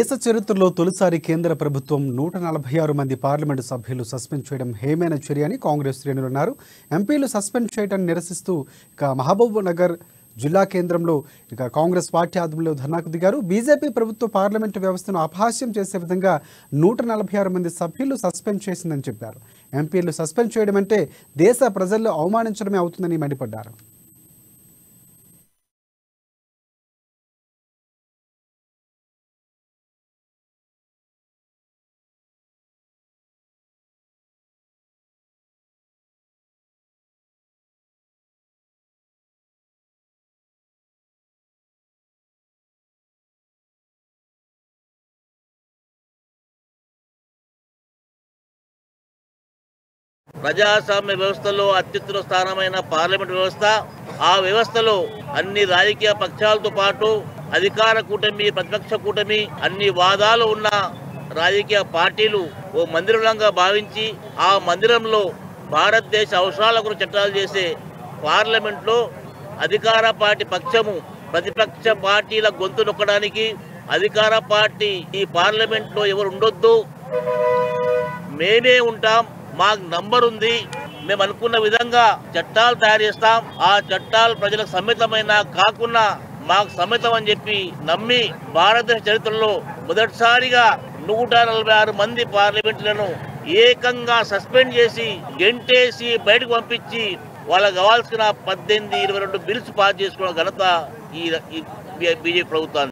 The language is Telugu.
దేశ చరిత్రలో తొలిసారి కేంద్ర ప్రభుత్వం 146 మంది పార్లమెంటు సభ్యులు సస్పెండ్ చేయడం హేమైన చర్య అని కాంగ్రెస్ శ్రేణులు అన్నారు. ఎంపీలు సస్పెండ్ చేయడాన్ని నిరసిస్తూ మహబూబ్ నగర్ జిల్లా కేంద్రంలో కాంగ్రెస్ పార్టీ ఆధ్వర్యంలో ధర్నాకు దిగారు. బీజేపీ ప్రభుత్వ పార్లమెంటు వ్యవస్థను అపహాస్యం చేసే విధంగా 146 మంది సభ్యులు సస్పెండ్ చేసిందని చెప్పారు. ఎంపీలు సస్పెండ్ చేయడం అంటే దేశ ప్రజల్లో అవమానించడమే అవుతుందని మండిపడ్డారు. ప్రజాస్వామ్య వ్యవస్థలో అత్యుత్తమ స్థానమైన పార్లమెంట్ వ్యవస్థ, ఆ వ్యవస్థలో అన్ని రాజకీయ పక్షాలతో పాటు అధికార కూటమి, ప్రతిపక్ష కూటమి, అన్ని వాదాలు ఉన్న రాజకీయ పార్టీలు ఓ మందిరంగా భావించి ఆ మందిరంలో భారతదేశ అవసరాల గురించి చట్టాలు చేసే పార్లమెంట్లో అధికార పార్టీ పక్షము ప్రతిపక్ష పార్టీల గొంతు నొక్కడానికి అధికార పార్టీ ఈ పార్లమెంట్లో ఎవరు ఉండొద్దు, మేమే ఉంటాం, మాకు నంబర్ ఉంది, మేము అనుకున్న విధంగా చట్టాలు తయారు చేస్తాం, ఆ చట్టాలు ప్రజలకు సమ్మితమైన కాకుండా మాకు సమ్మితం అని చెప్పి నమ్మి భారతదేశ చరిత్రలో మొదటిసారిగా 146 మంది పార్లమెంట్లను ఏకంగా సస్పెండ్ చేసి గెంటేసి బయటకు పంపించి వాళ్ళకి కావాల్సిన 18, 22 బిల్స్ పాస్ చేసుకున్న ఘనత ఈ బీజేపీ ప్రభుత్వాన్ని.